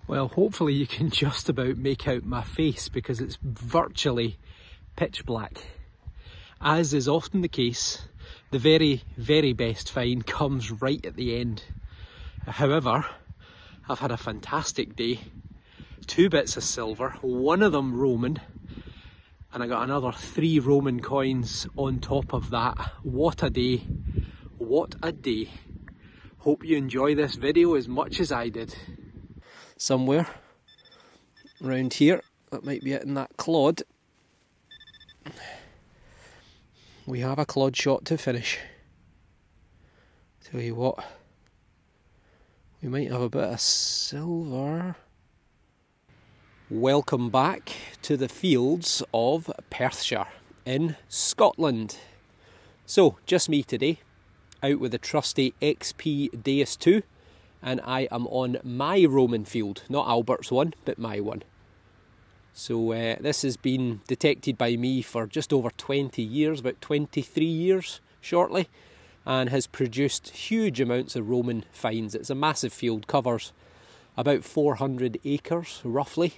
Well, hopefully you can just about make out my face because it's virtually pitch black. As is often the case, the very, very best find comes right at the end. However, I've had a fantastic day. 2 bits of silver, one of them Roman, and I got another 3 Roman coins on top of that. What a day. What a day. Hope you enjoy this video as much as I did. Somewhere around here, that might be it in that clod, we have a clod shot to finish. Tell you what, we might have a bit of silver. Welcome back to the fields of Perthshire in Scotland. So, just me today, out with the trusty XP Deus 2. And I am on my Roman field, not Albert's one, but my one. So this has been detected by me for just over 20 years, about 23 years shortly, and has produced huge amounts of Roman finds. It's a massive field, covers about 400 acres roughly,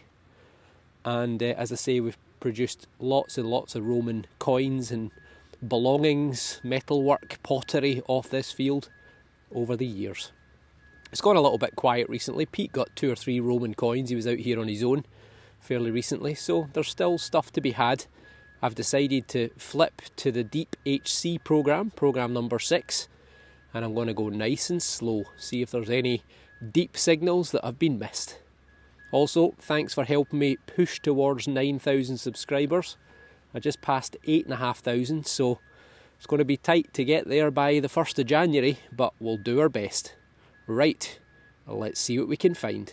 and as I say, we've produced lots and lots of Roman coins and belongings, metalwork, pottery off this field over the years. It's gone a little bit quiet recently. Pete got 2 or 3 Roman coins. He was out here on his own fairly recently, so there's still stuff to be had. I've decided to flip to the Deep HC programme number 6, and I'm going to go nice and slow, see if there's any deep signals that have been missed. Also, thanks for helping me push towards 9,000 subscribers. I just passed 8,500, so it's going to be tight to get there by the 1st of January, but we'll do our best. Right, let's see what we can find.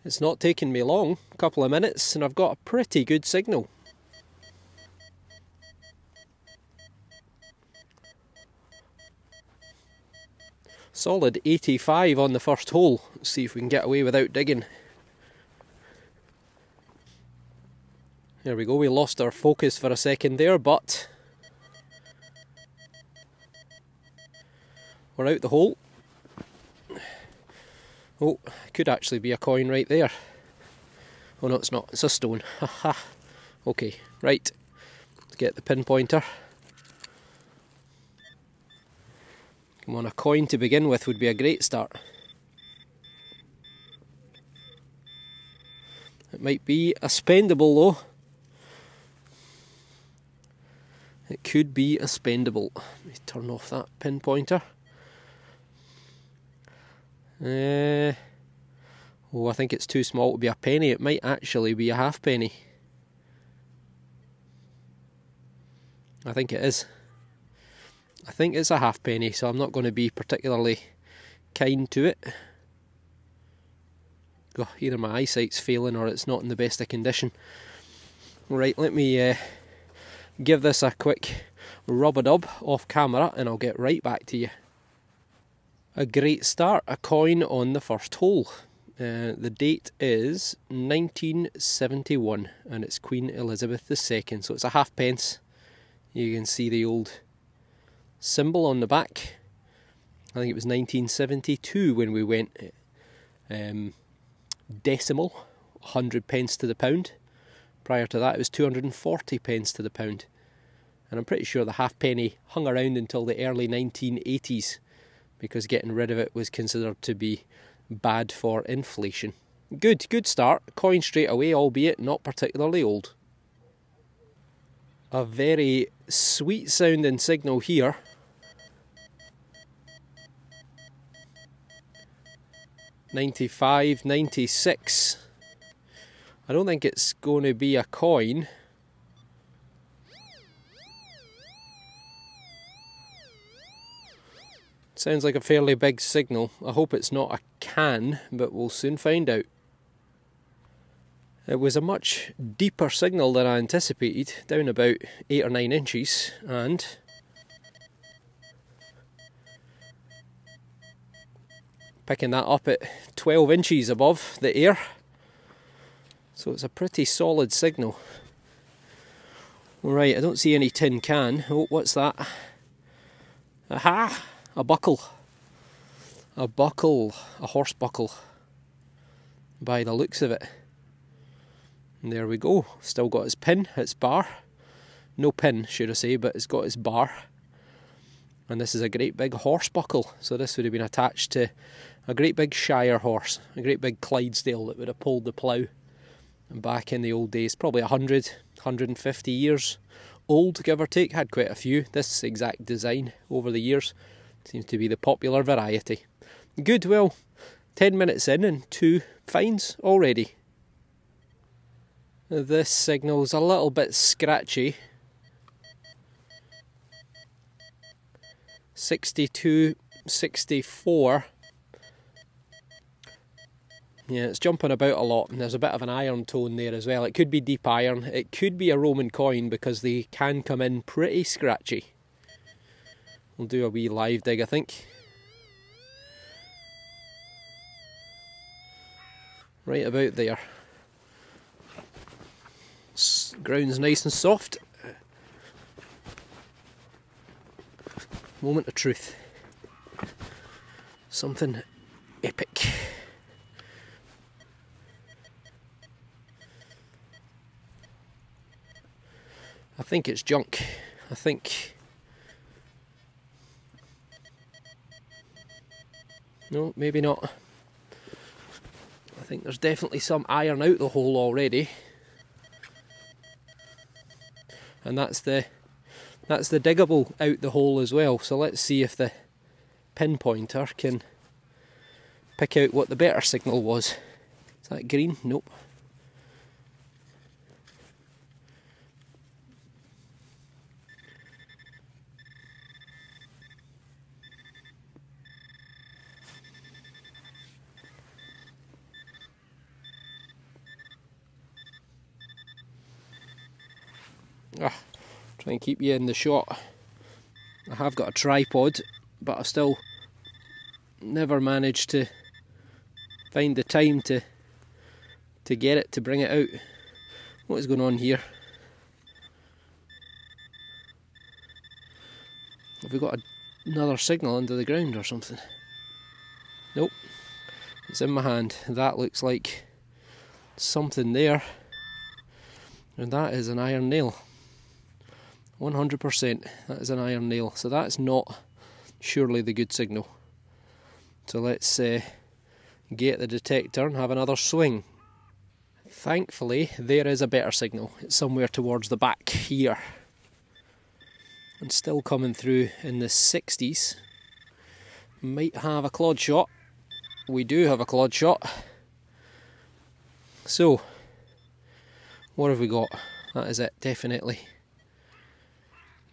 It's not taken me long, a couple of minutes, and I've got a pretty good signal. Solid 85 on the first hole. Let's see if we can get away without digging. There we go, we lost our focus for a second there, but we're out the hole. Oh, could actually be a coin right there. Oh no, it's not, it's a stone. Haha. Okay, right. Let's get the pinpointer. Come on, a coin to begin with would be a great start. It might be a spendable though. It could be a spendable. Let me turn off that pinpointer. Oh, I think it's too small to be a penny. It might actually be a halfpenny. I think it is. I think it's a halfpenny, so I'm not going to be particularly kind to it. Oh, either my eyesight's failing or it's not in the best of condition. Right, let me give this a quick rub-a-dub off camera and I'll get right back to you. A great start, a coin on the first hole. The date is 1971 and it's Queen Elizabeth II, so it's a halfpence. You can see the old symbol on the back. I think it was 1972 when we went decimal, 100 pence to the pound. Prior to that it was 240 pence to the pound. And I'm pretty sure the halfpenny hung around until the early 1980s. Because getting rid of it was considered to be bad for inflation. Good start. Coin straight away, albeit not particularly old. A very sweet sounding signal here. $95, $96. I don't think it's going to be a coin. Sounds like a fairly big signal. I hope it's not a can, but we'll soon find out. It was a much deeper signal than I anticipated, down about 8 or 9 inches, and picking that up at 12 inches above the air. So it's a pretty solid signal. Right, I don't see any tin can. Oh, what's that? Aha! A buckle. A buckle. A horse buckle. by the looks of it. And there we go, still got its pin, its bar. No pin, should I say, but it's got its bar. And this is a great big horse buckle, so this would have been attached to a great big Shire horse, a great big Clydesdale that would have pulled the plough. And back in the old days, probably 100, 150 years old, give or take, had quite a few. This exact design over the years seems to be the popular variety. Good, well, 10 minutes in and 2 finds already. This signal's a little bit scratchy. 62, 64. Yeah, it's jumping about a lot, and there's a bit of an iron tone there as well. It could be deep iron, it could be a Roman coin, because they can come in pretty scratchy. We'll do a wee live dig, I think. Right about there. Ground's nice and soft. Moment of truth. Something epic. I think it's junk. I think... No, maybe not. I think there's definitely some iron out the hole already. And that's the diggable out the hole as well. So let's see if the pinpointer can pick out what the better signal was. Is that green? Nope. Try and keep you in the shot. I have got a tripod, but I still never managed to find the time to get it, to bring it out. What is going on here? Have we got another signal under the ground or something? Nope. It's in my hand. That looks like something there. And that is an iron nail. 100%, that is an iron nail. So that's not surely the good signal. So let's get the detector and have another swing. Thankfully, there is a better signal. It's somewhere towards the back here. And still coming through in the 60s. Might have a clod shot. We do have a clod shot. So, what have we got? That is it, definitely.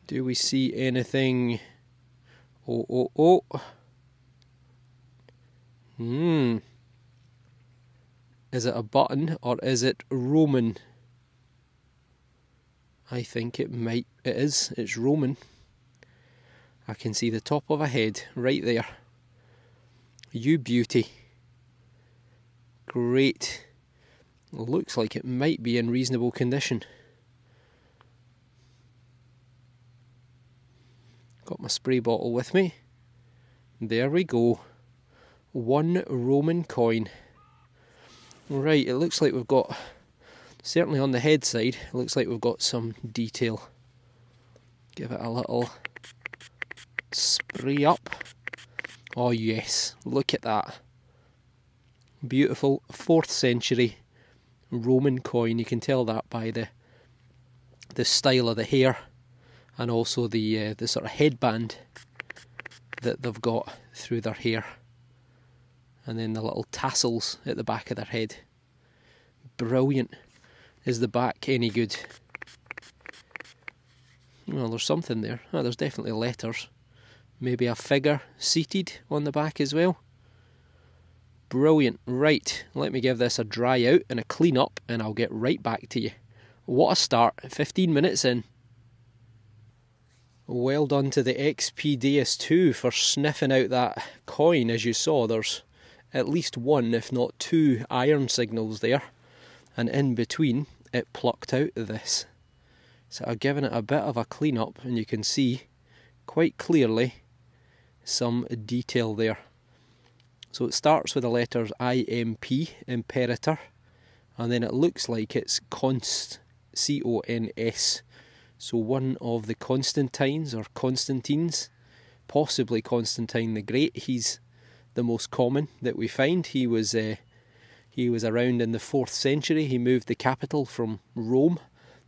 Do we see anything? Oh. Is it a button or is it Roman? I think it is. It's Roman. I can see the top of a head right there. You beauty. Great. Looks like it might be in reasonable condition. Got my spray bottle with me. There we go. 1 Roman coin. Right, it looks like we've got, certainly on the head side, it looks like we've got some detail. Give it a little spray up. Oh yes, look at that. Beautiful 4th century Roman coin. You can tell that by the style of the hair. And also the sort of headband that they've got through their hair. And then the little tassels at the back of their head. Brilliant. Is the back any good? Well, there's something there. Oh, there's definitely letters. Maybe a figure seated on the back as well. Brilliant. Right, let me give this a dry out and a clean up and I'll get right back to you. What a start. 15 minutes in. Well done to the XP-DS2 for sniffing out that coin. As you saw, there's at least 1, if not 2 iron signals there. And in between, it plucked out this. So I've given it a bit of a clean up and you can see quite clearly some detail there. So it starts with the letters IMP, Imperator, and then it looks like it's Cons, C-O-N-S. So one of the Constantines or Constantines, possibly Constantine the Great. He's the most common that we find. He was around in the 4th century. He moved the capital from Rome,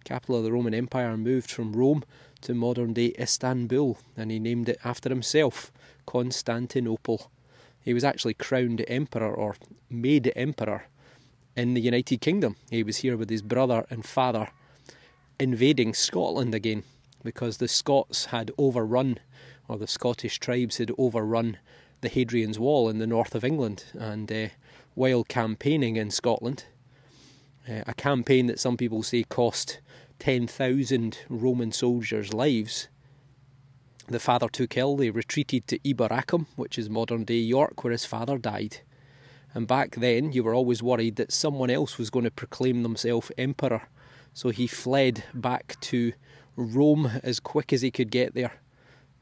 capital of the Roman Empire, moved from Rome to modern day Istanbul, and he named it after himself, Constantinople. He was actually crowned emperor, or made emperor, in the United Kingdom. He was here with his brother and father, invading Scotland again, because the Scots had overrun, or the Scottish tribes had overrun the Hadrian's Wall in the north of England, and while campaigning in Scotland, a campaign that some people say cost 10,000 Roman soldiers' lives, the father took ill. They retreated to Eboracum, which is modern day York, where his father died. And back then you were always worried that someone else was going to proclaim themselves emperor, so he fled back to Rome as quick as he could get there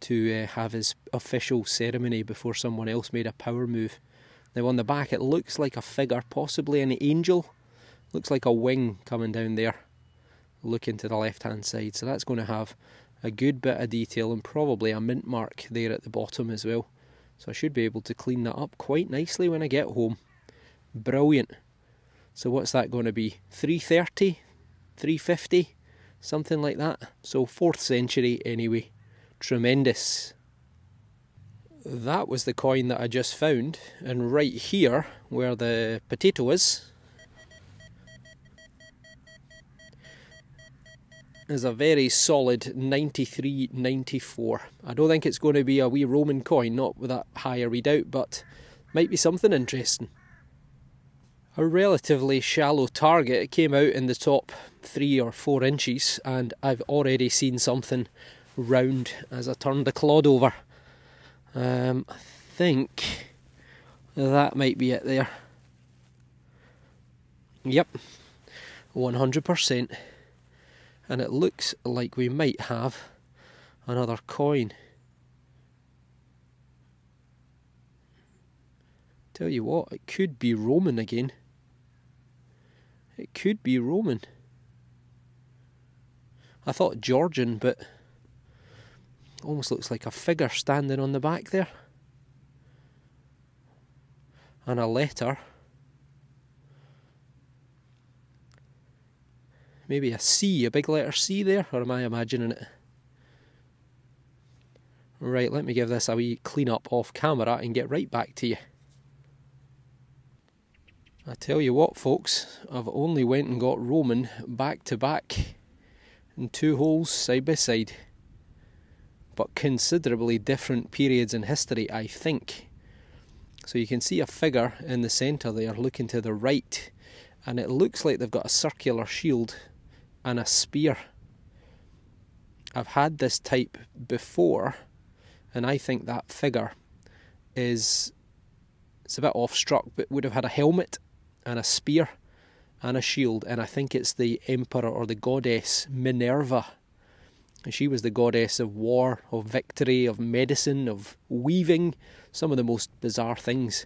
to have his official ceremony before someone else made a power move. Now on the back it looks like a figure, possibly an angel. Looks like a wing coming down there, looking to the left hand side. So that's going to have a good bit of detail and probably a mint mark there at the bottom as well. So I should be able to clean that up quite nicely when I get home. Brilliant. So what's that going to be? 330? 350? Something like that. So 4th century anyway. Tremendous. That was the coin that I just found, and right here where the potato is a very solid 93.94. I don't think it's going to be a wee Roman coin, not with that higher readout, but might be something interesting. A relatively shallow target. It came out in the top 3 or 4 inches, and I've already seen something round as I turned the clod over. I think that might be it there. Yep, 100%. And it looks like we might have another coin. Tell you what, it could be Roman again. It could be Roman. I thought Georgian, but almost looks like a figure standing on the back there. And a letter. Maybe a C, a big letter C there, or am I imagining it? Right, let me give this a wee clean up off camera and get right back to you. I tell you what folks, I've only went and got Roman back to back in 2 holes side by side. But considerably different periods in history, I think. So you can see a figure in the centre there looking to the right, and it looks like they've got a circular shield and a spear. I've had this type before, and I think that figure it's a bit off-struck, but would have had a helmet and a spear and a shield, and I think it's the emperor or the goddess Minerva. And she was the goddess of war, of victory, of medicine, of weaving, some of the most bizarre things.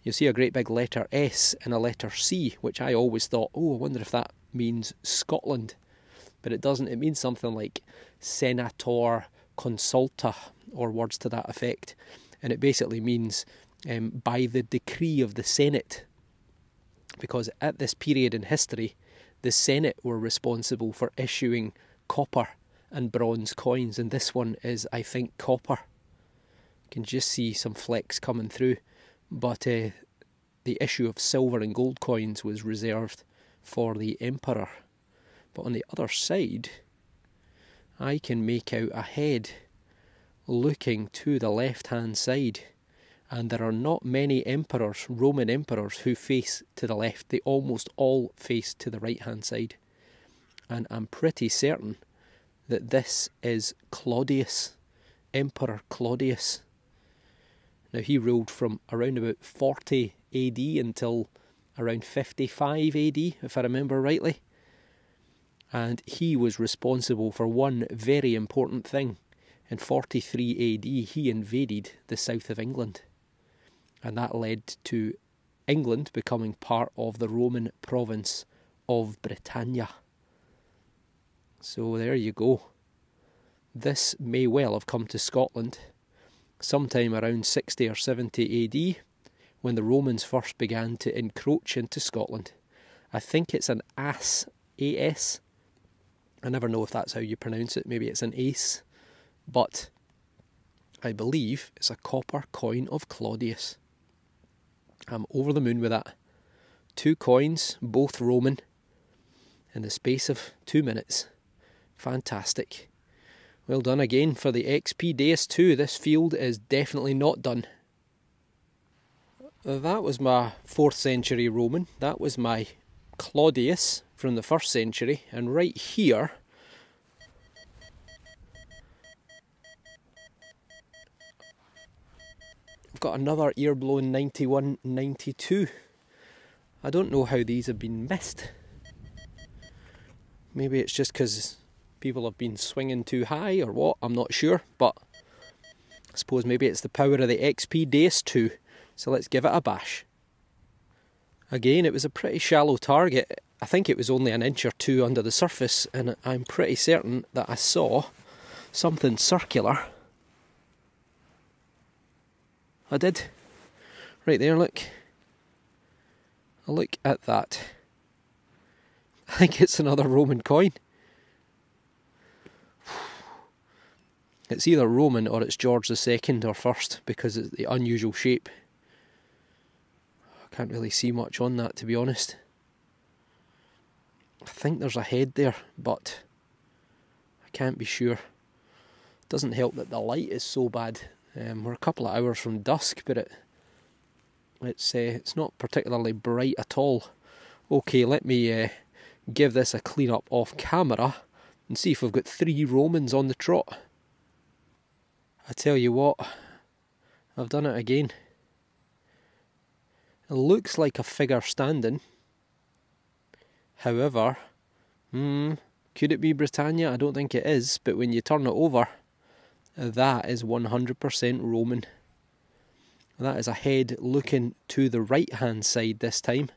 You'll see a great big letter S and a letter C, which I always thought, oh, I wonder if that means Scotland. But it doesn't. It means something like senator consulta, or words to that effect. And it basically means by the decree of the Senate. Because at this period in history, the Senate were responsible for issuing copper and bronze coins, and this one is, I think, copper. You can just see some flecks coming through, but the issue of silver and gold coins was reserved for the emperor. But on the other side, I can make out a head looking to the left-hand side, and there are not many emperors, Roman emperors, who face to the left. They almost all face to the right-hand side, and I'm pretty certain that this is Claudius, Emperor Claudius. Now he ruled from around about 40 AD until around 55 AD, if I remember rightly. And he was responsible for one very important thing. In 43 AD he invaded the south of England. and that led to England becoming part of the Roman province of Britannia. So there you go. This may well have come to Scotland sometime around 60 or 70 AD, when the Romans first began to encroach into Scotland. I think it's an as, A-S. I never know if that's how you pronounce it. Maybe it's an ace. But I believe it's a copper coin of Claudius. I'm over the moon with that. 2 coins, both Roman, in the space of 2 minutes. Fantastic. Well done again for the XP Deus 2. This field is definitely not done. That was my 4th century Roman. That was my Claudius from the 1st century. And right here, I've got another ear-blown 91, 92. I don't know how these have been missed. Maybe it's just because people have been swinging too high or what, I'm not sure. But I suppose maybe it's the power of the XP Deus 2. So let's give it a bash. Again, it was a pretty shallow target. I think it was only an inch or 2 under the surface, and I'm pretty certain that I saw something circular. I did. Right there, look. Look at that. I think it's another Roman coin. It's either Roman or it's George II or first, because it's the unusual shape. I can't really see much on that, to be honest. I think there's a head there, but I can't be sure. Doesn't help that the light is so bad. We're a couple of hours from dusk, but it's not particularly bright at all. Okay, let me give this a clean up off camera and see if we've got 3 Romans on the trot. I tell you what, I've done it again. It looks like a figure standing. However, could it be Britannia? I don't think it is, but when you turn it over, that is 100% Roman. That is a head looking to the right hand side this time,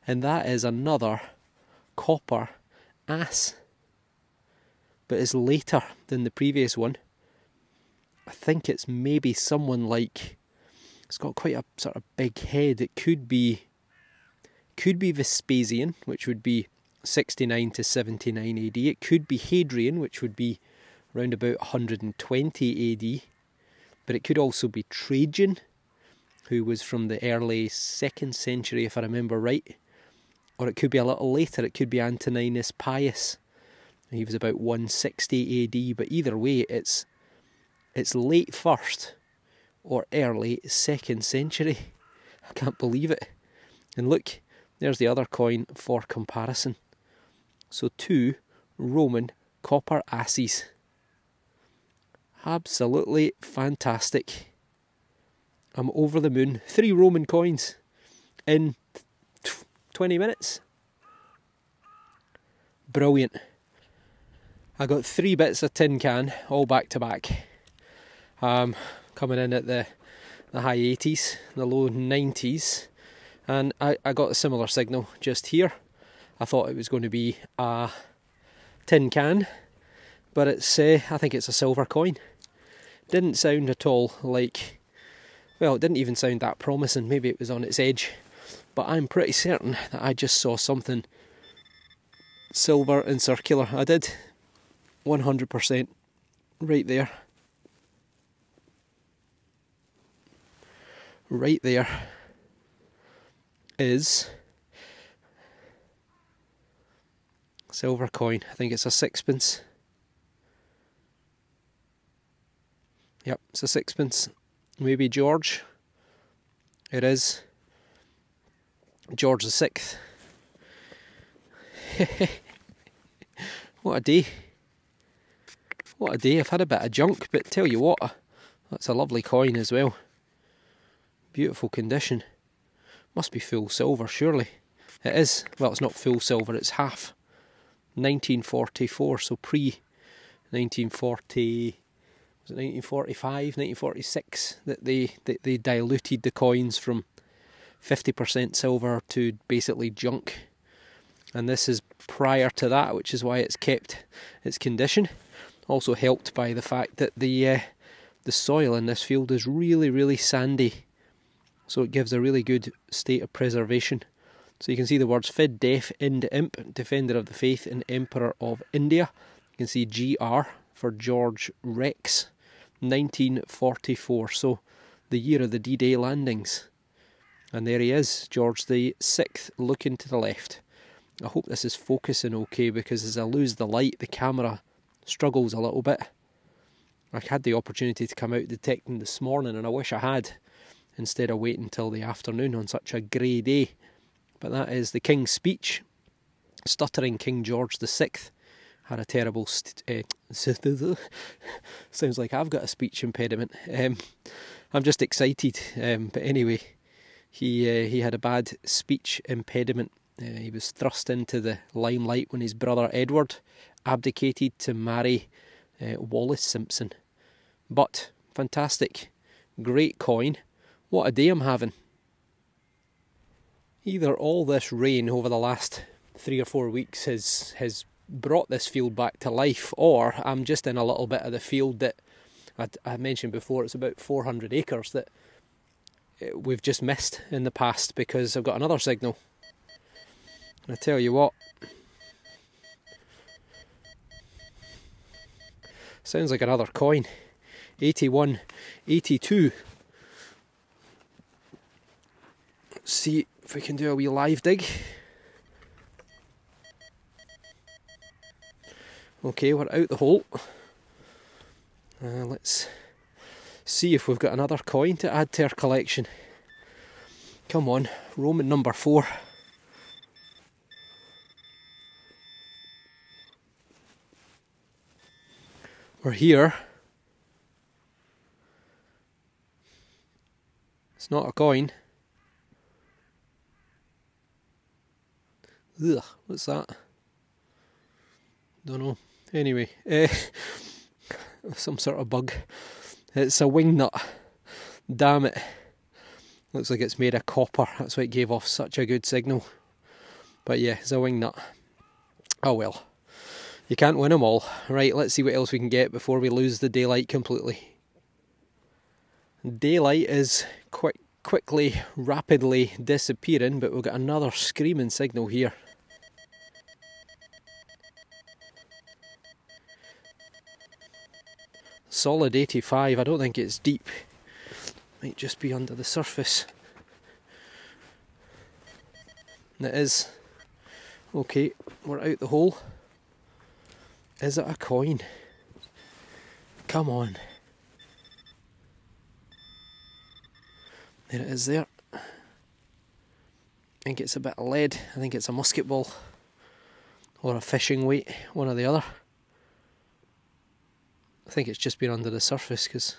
and that is another copper ass, but it's later than the previous one. I think it's maybe someone like, it's got quite a sort of big head. It could be Vespasian, which would be 69 to 79 AD. It could be Hadrian, which would be around about 120 AD. But it could also be Trajan, who was from the early 2nd century, if I remember right. Or it could be a little later. It could be Antoninus Pius. He was about 160 AD. But either way, it's late 1st or early 2nd century. I can't believe it. And look, there's the other coin for comparison. So 2 Roman copper asses. Absolutely fantastic. I'm over the moon. 3 Roman coins in 20 minutes. Brilliant. I got 3 bits of tin can, all back to back. Coming in at the high 80s, the low 90s. And I got a similar signal just here. I thought it was going to be a tin can, but it's I think it's a silver coin. Didn't sound at all like, well, it didn't even sound that promising. Maybe it was on its edge, but I'm pretty certain that I just saw something silver and circular. I did, 100%, right there. Right there is silver coin. I think it's a 6pence. Yep, it's a 6pence. Maybe George. It is George VI. What a day. What a day. I've had a bit of junk, but tell you what, that's a lovely coin as well. Beautiful condition. Must be full silver, surely. It is. Well, it's not full silver, it's half. 1944, so pre-1940... was it 1945, 1946, that they diluted the coins from 50% silver to basically junk. And this is prior to that, which is why it's kept its condition. Also helped by the fact that the soil in this field is really, really sandy. So it gives a really good state of preservation. So you can see the words Fid Def Ind Imp, Defender of the Faith and Emperor of India. You can see GR for George Rex, 1944. So the year of the D-Day landings. And there he is, George the 6th, looking to the left. I hope this is focusing okay, because as I lose the light, the camera struggles a little bit. I had the opportunity to come out detecting this morning, and I wish I had, instead of waiting till the afternoon on such a grey day. But that is the King's speech. Stuttering King George the 6th had a terrible... sounds like I've got a speech impediment. I'm just excited. But anyway, he had a bad speech impediment. He was thrust into the limelight when his brother Edward abdicated to marry Wallis Simpson. But, fantastic. Great coin. What a day I'm having. Either all this rain over the last 3 or 4 weeks has brought this field back to life, or I'm just in a little bit of the field that I mentioned before. It's about 400 acres that we've just missed in the past because I've got another signal. I tell you what, sounds like another coin. 81, 82. Let's see if we can do a wee live dig. Okay, we're out the hole. Let's see if we've got another coin to add to our collection. Come on, Roman number 4. We're here. It's not a coin. Ugh, what's that? Don't know. Anyway, some sort of bug. It's a wing nut. Damn it. Looks like it's made of copper. That's why it gave off such a good signal. But yeah, it's a wing nut. Oh well. You can't win them all. Right, let's see what else we can get before we lose the daylight completely. Daylight is quickly, rapidly disappearing, but we've got another screaming signal here. Solid 85. I don't think it's deep. Might just be under the surface. And it is. Okay, we're out the hole. Is it a coin? Come on. There it is there. I think it's a bit of lead. I think it's a musket ball. Or a fishing weight. One or the other. I think it's just been under the surface because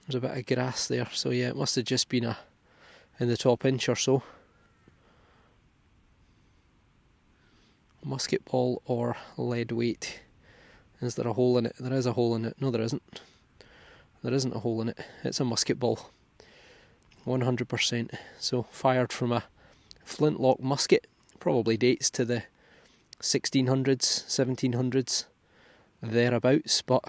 there's a bit of grass there. So yeah, it must have just been in the top inch or so. Musket ball or lead weight. Is there a hole in it? There is a hole in it. No, there isn't. There isn't a hole in it. It's a musket ball. 100%. So fired from a flintlock musket. Probably dates to the 1600s, 1700s, thereabouts. But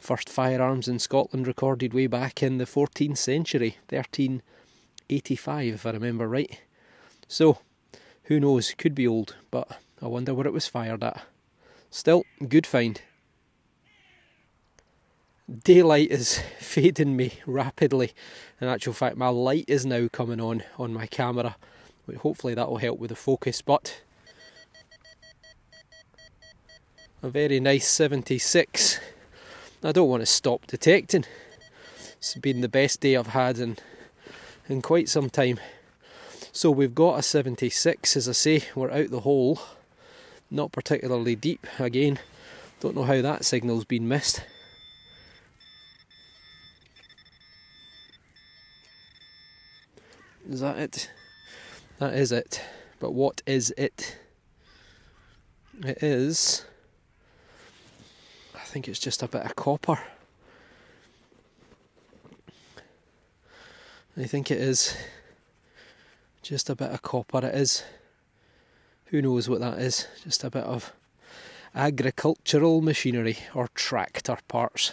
first firearms in Scotland recorded way back in the 14th century. 1385, if I remember right. So, who knows? Could be old, but I wonder where it was fired at. Still, good find. Daylight is fading me rapidly. In actual fact, my light is now coming on my camera. Hopefully that will help with the focus, but a very nice 76. I don't want to stop detecting. It's been the best day I've had in quite some time. So we've got a 76, as I say. We're out the hole. Not particularly deep. Again, don't know how that signal's been missed. Is that it? That is it. But what is it? It is think it's just a bit of copper. I think it is just a bit of copper. It is. Who knows what that is? Just a bit of agricultural machinery or tractor parts,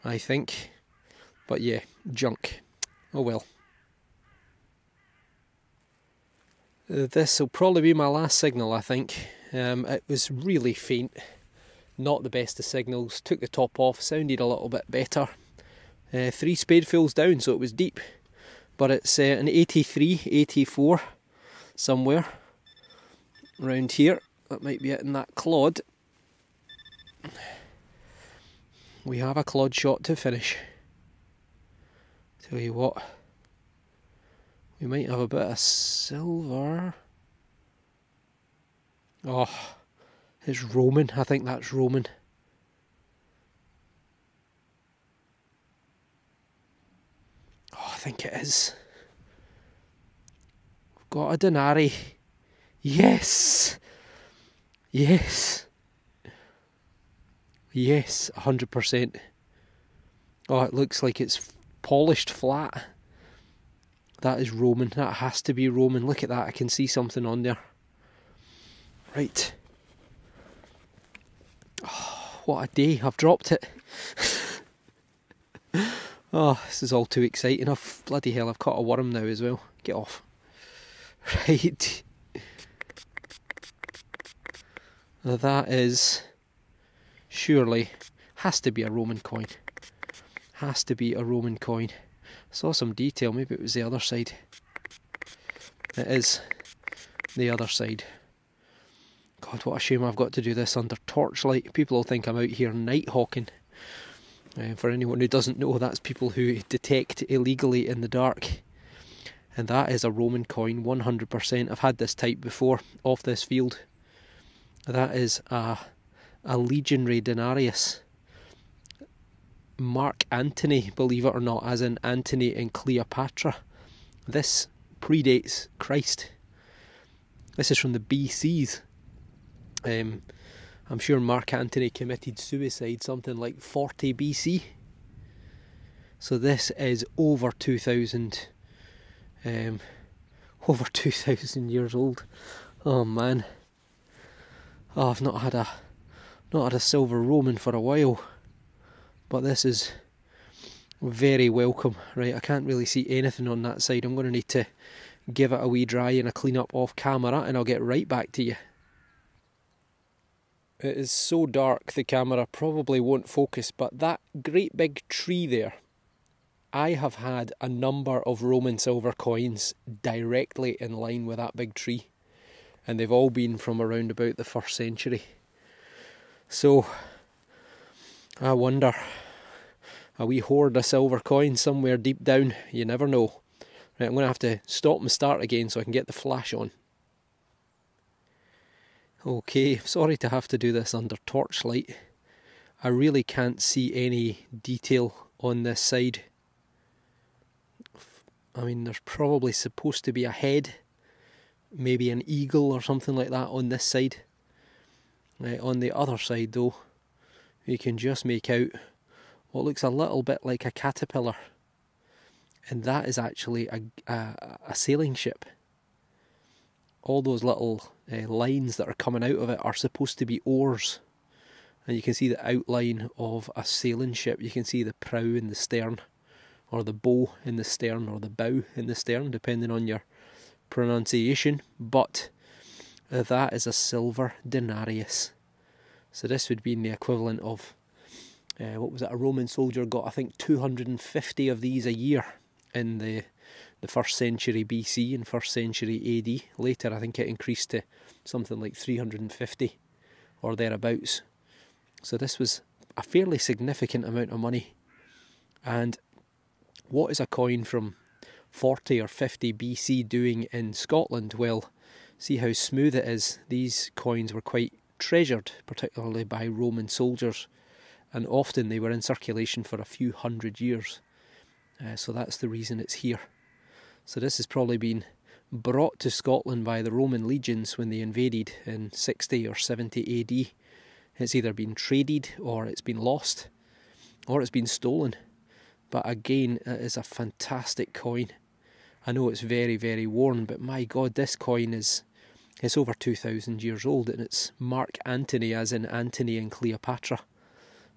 I think. But yeah, junk. Oh well. This will probably be my last signal, I think. It was really faint. Not the best of signals. Took the top off, sounded a little bit better. 3 spadefuls down, so it was deep. But it's an 83, 84 somewhere around here. That might be it in that clod. We have a clod shot to finish. Tell you what, we might have a bit of silver. Oh, it's Roman. I think that's Roman. Oh, I think it is. We've got a denarii. Yes! Yes! Yes, 100%. Oh, it looks like it's polished flat. That is Roman. That has to be Roman. Look at that. I can see something on there. Right. Oh, what a day. I've dropped it. Oh, this is all too exciting. Bloody hell, I've caught a worm now as well. Get off. Right. Now that is surely has to be a Roman coin. Has to be a Roman coin. I saw some detail, maybe it was the other side. It is the other side. God, what a shame I've got to do this under torchlight. People will think I'm out here night hawking. For anyone who doesn't know, that's people who detect illegally in the dark. And that is a Roman coin, 100%. I've had this type before, off this field. That is a legionary denarius. Mark Anthony, believe it or not, as in Anthony and Cleopatra. This predates Christ. This is from the BCs. I'm sure Mark Anthony committed suicide something like 40 BC. So this is over 2,000 years old. Oh man. Oh, I've not had a silver Roman for a while. But this is very welcome. Right, I can't really see anything on that side. I'm going to need to give it a wee dry and a clean up off camera, and I'll get right back to you. It is so dark the camera probably won't focus, but that great big tree there, I have had a number of Roman silver coins directly in line with that big tree, and they've all been from around about the 1st century. So I wonder, a wee hoard of silver coins somewhere deep down, you never know. Right, I'm going to have to stop and start again so I can get the flash on. Okay, sorry to have to do this under torchlight. I really can't see any detail on this side. I mean, there's probably supposed to be a head, maybe an eagle or something like that on this side. On the other side though, you can just make out what looks a little bit like a caterpillar. And that is actually a sailing ship. All those little lines that are coming out of it are supposed to be oars. And you can see the outline of a sailing ship. You can see the prow in the stern, or the bow in the stern, or the bow in the stern, depending on your pronunciation. But that is a silver denarius. So this would be in the equivalent of, what was it, a Roman soldier got, I think, 250 of these a year in the 1st century BC and 1st century AD. Later I think it increased to something like 350 or thereabouts. So this was a fairly significant amount of money. And what is a coin from 40 or 50 BC doing in Scotland? Well, see how smooth it is. These coins were quite treasured, particularly by Roman soldiers, and often they were in circulation for a few hundred years. So that's the reason it's here. So this has probably been brought to Scotland by the Roman legions when they invaded in 60 or 70 AD it's either been traded or it's been lost or it's been stolen. But again, it is a fantastic coin. I know it's very, very worn, but my God, this coin it's over 2,000 years old, and it's Mark Anthony, as in Antony and Cleopatra,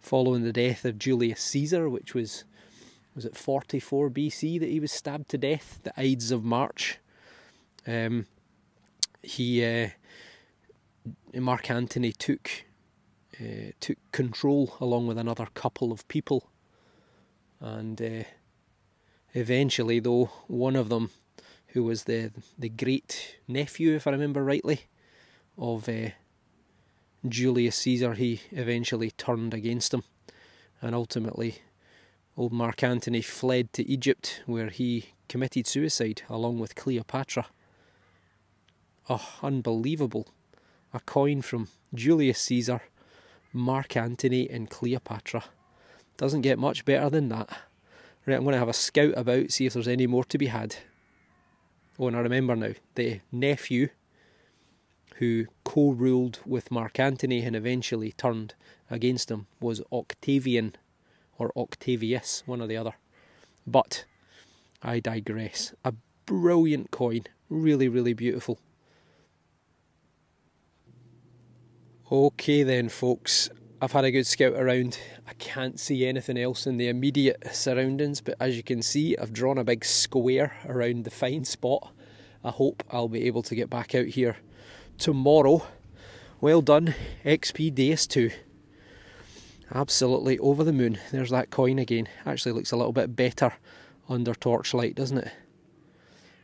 following the death of Julius Caesar, which was it 44 BC that he was stabbed to death, the Ides of March. Mark Antony took control along with another couple of people, and eventually, though, one of them, who was the great nephew, if I remember rightly, of Julius Caesar, he eventually turned against him, and ultimately old Mark Antony fled to Egypt, where he committed suicide along with Cleopatra. Oh, unbelievable. A coin from Julius Caesar, Mark Antony and Cleopatra. Doesn't get much better than that. Right, I'm going to have a scout about, see if there's any more to be had. Oh, and I remember now, the nephew who co-ruled with Mark Antony and eventually turned against him was Octavian, or Octavius, one or the other. But I digress. A brilliant coin, really, really beautiful. Okay then, folks, I've had a good scout around. I can't see anything else in the immediate surroundings, but as you can see, I've drawn a big square around the fine spot. I hope I'll be able to get back out here tomorrow. Well done, XP Deus 2. Absolutely over the moon. There's that coin again. Actually looks a little bit better under torchlight, doesn't it?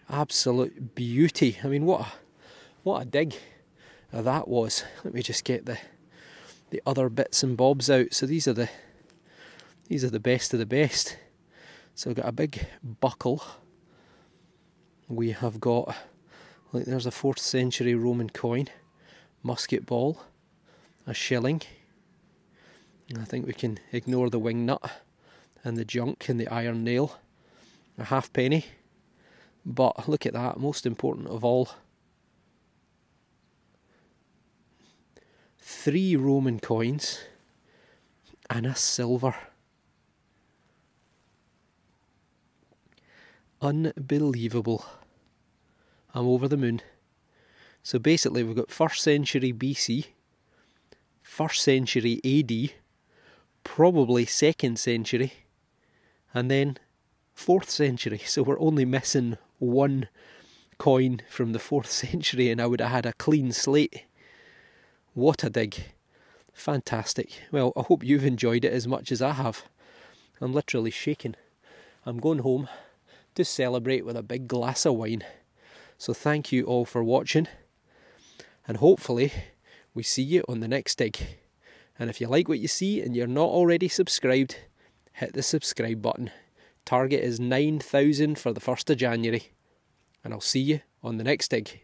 Absolute beauty. I mean, what a dig that was. Let me just get the other bits and bobs out. So these are the best of the best. So we've got a big buckle. We have got, like, there's a 4th century Roman coin, musket ball, a shilling. I think we can ignore the wing nut and the junk and the iron nail. A halfpenny. But look at that, most important of all, 3 Roman coins and a silver. Unbelievable. I'm over the moon. So basically we've got 1st century BC, 1st century AD, probably 2nd century, and then 4th century. So we're only missing 1 coin from the 4th century and I would have had a clean slate. What a dig. Fantastic. Well, I hope you've enjoyed it as much as I have. I'm literally shaking. I'm going home to celebrate with a big glass of wine. So thank you all for watching, and hopefully we see you on the next dig. And if you like what you see and you're not already subscribed, hit the subscribe button. Target is 9,000 for the 1st of January, and I'll see you on the next dig.